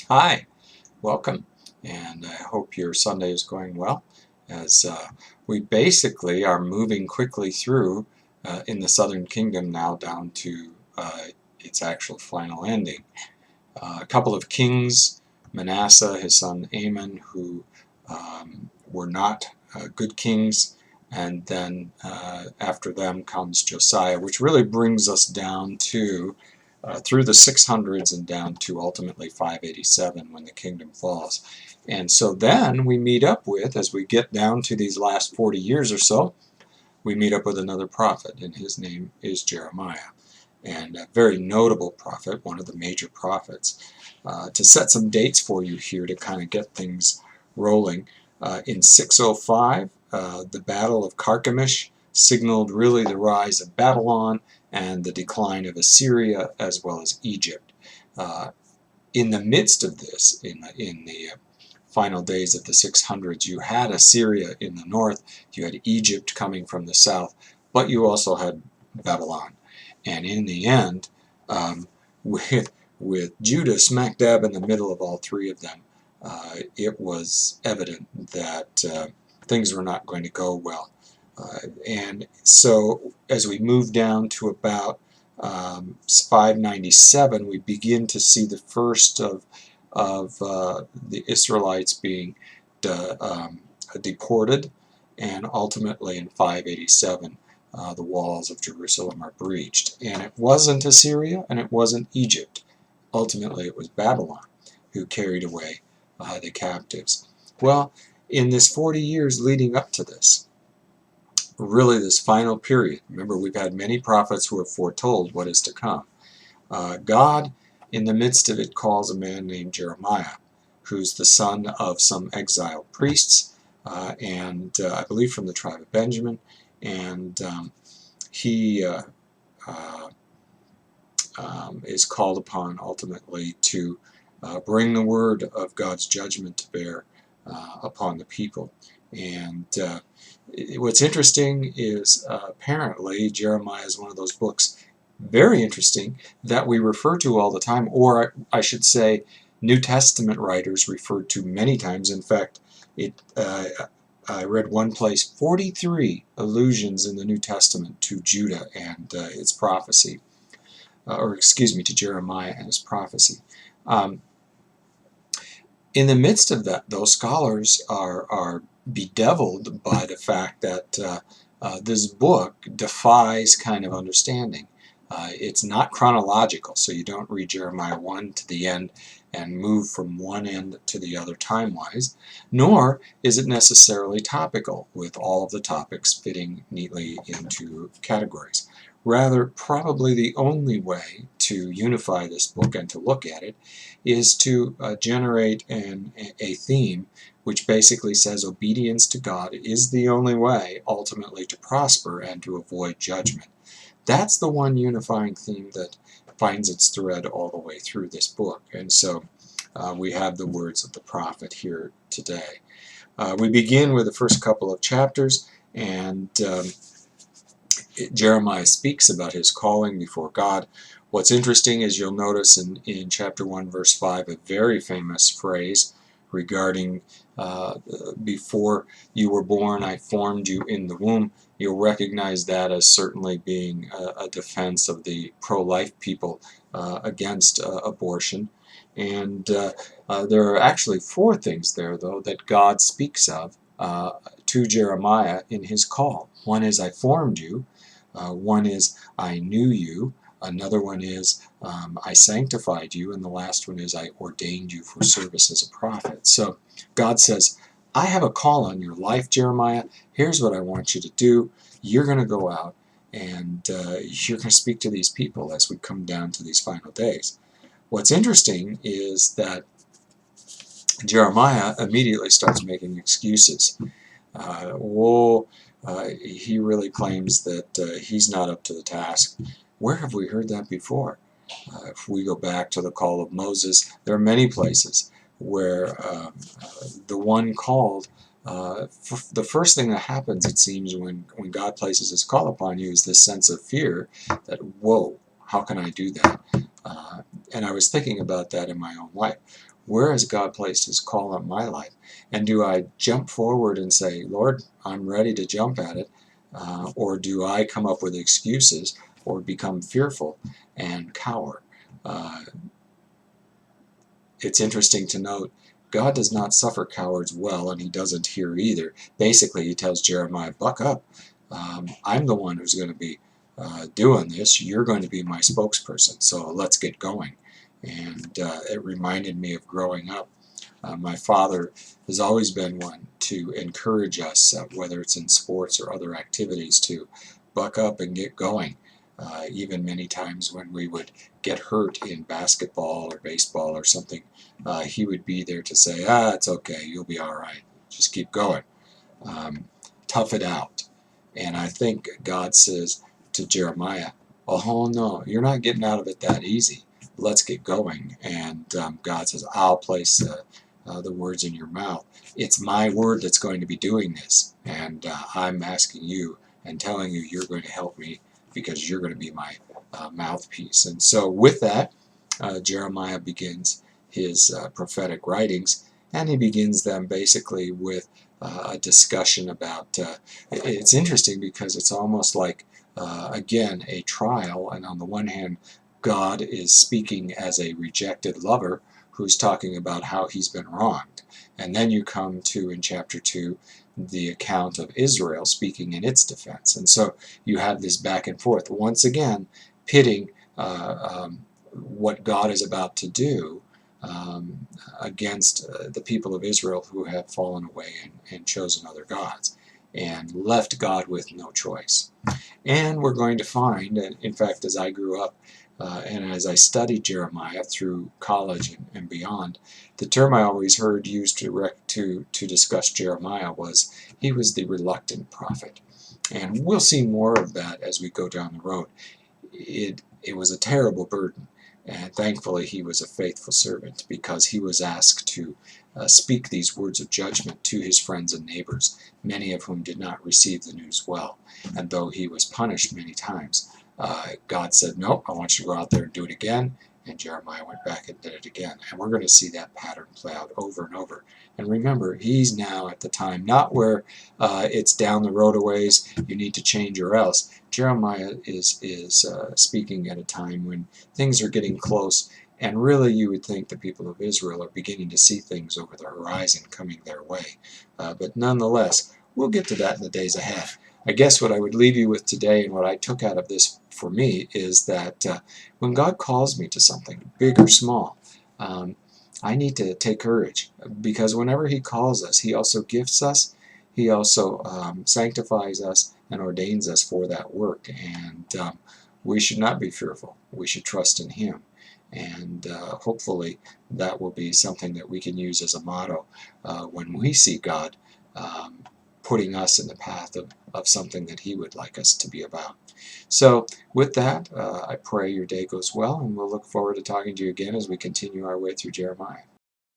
Hi, welcome, and I hope your Sunday is going well as we basically are moving quickly through in the Southern Kingdom now down to its actual final ending. A couple of kings, Manasseh, his son Amon, who were not good kings, and then after them comes Josiah, which really brings us down to through the 600s and down to ultimately 587 when the kingdom falls. And so then we meet up with, as we get down to these last 40 years or so, we meet up with another prophet, and his name is Jeremiah. And a very notable prophet, one of the major prophets. To set some dates for you here to kind of get things rolling, in 605, the Battle of Carchemish signaled really the rise of Babylon and the decline of Assyria as well as Egypt. In the midst of this, in the final days of the 600s, you had Assyria in the north, you had Egypt coming from the south, but you also had Babylon. And in the end, with Judah smack dab in the middle of all three of them, it was evident that things were not going to go well. And so as we move down to about 597, we begin to see the first of the Israelites being deported, and ultimately in 587 the walls of Jerusalem are breached. And it wasn't Assyria and it wasn't Egypt. Ultimately it was Babylon who carried away the captives. Well, in this 40 years leading up to this, really this final period, remember we've had many prophets who have foretold what is to come. God, in the midst of it, calls a man named Jeremiah, who's the son of some exiled priests, and I believe from the tribe of Benjamin, and he is called upon ultimately to bring the word of God's judgment to bear upon the people. And what's interesting is apparently Jeremiah is one of those books, very interesting, that we refer to all the time, or I should say New Testament writers referred to many times. In fact, I read one place 43 allusions in the New Testament to Judah and its prophecy, or excuse me, to Jeremiah and his prophecy. In the midst of that, those scholars are bedeviled by the fact that this book defies kind of understanding. It's not chronological, so you don't read Jeremiah 1 to the end and move from one end to the other time-wise, nor is it necessarily topical, with all of the topics fitting neatly into categories. Rather, probably the only way to unify this book and to look at it is to generate a theme which basically says obedience to God is the only way ultimately to prosper and to avoid judgment. That's the one unifying theme that finds its thread all the way through this book. And so we have the words of the prophet here today. We begin with the first couple of chapters, and Jeremiah speaks about his calling before God. What's interesting is you'll notice in chapter 1, verse 5, a very famous phrase regarding before you were born, I formed you in the womb. You'll recognize that as certainly being a defense of the pro-life people against abortion. And there are actually four things there, though, that God speaks of to Jeremiah in his call. One is, I formed you. One is, I knew you. Another one is, I sanctified you. And the last one is, I ordained you for service as a prophet. So God says, I have a call on your life, Jeremiah. Here's what I want you to do. You're going to go out and you're going to speak to these people as we come down to these final days. What's interesting is that Jeremiah immediately starts making excuses. He really claims that he's not up to the task. Where have we heard that before? If we go back to the call of Moses, there are many places where the one called, the first thing that happens, it seems, when God places his call upon you is this sense of fear that, whoa, how can I do that? And I was thinking about that in my own life. Where has God placed His call on my life? And do I jump forward and say, Lord, I'm ready to jump at it? Or do I come up with excuses or become fearful and cower? It's interesting to note, God does not suffer cowards well, and He doesn't here either. Basically, He tells Jeremiah, buck up. I'm the one who's going to be doing this. You're going to be my spokesperson, so let's get going. And it reminded me of growing up. My father has always been one to encourage us, whether it's in sports or other activities, to buck up and get going. Even many times when we would get hurt in basketball or baseball or something, he would be there to say, it's okay, you'll be all right. Just keep going. Tough it out. And I think God says to Jeremiah, oh no, you're not getting out of it that easy. Let's get going. And God says, I'll place the words in your mouth. It's my word that's going to be doing this. And I'm asking you and telling you you're going to help me because you're going to be my mouthpiece. And so with that, Jeremiah begins his prophetic writings, and he begins them basically with a discussion about, it's interesting because it's almost like, again, a trial, and on the one hand, God is speaking as a rejected lover who's talking about how he's been wronged. And then you come to, in chapter 2, the account of Israel speaking in its defense. And so you have this back and forth, once again, pitting what God is about to do against the people of Israel who have fallen away and chosen other gods and left God with no choice. And we're going to find, and in fact, as I grew up and as I studied Jeremiah through college and beyond, the term I always heard used to discuss Jeremiah was he was the reluctant prophet. And we'll see more of that as we go down the road. It was a terrible burden. And thankfully, he was a faithful servant because he was asked to speak these words of judgment to his friends and neighbors, many of whom did not receive the news well. And though he was punished many times, God said, nope, I want you to go out there and do it again. And Jeremiah went back and did it again. And we're going to see that pattern play out over and over. And remember, he's now at the time, not where it's down the road a ways, you need to change or else. Jeremiah is speaking at a time when things are getting close, and really you would think the people of Israel are beginning to see things over the horizon coming their way. But nonetheless, we'll get to that in the days ahead. I guess what I would leave you with today and what I took out of this for me is that when God calls me to something, big or small, I need to take courage, because whenever He calls us, He also gifts us, He also sanctifies us and ordains us for that work. And we should not be fearful. We should trust in Him. And hopefully that will be something that we can use as a motto when we see God putting us in the path of something that He would like us to be about. So with that, I pray your day goes well, and we'll look forward to talking to you again as we continue our way through Jeremiah.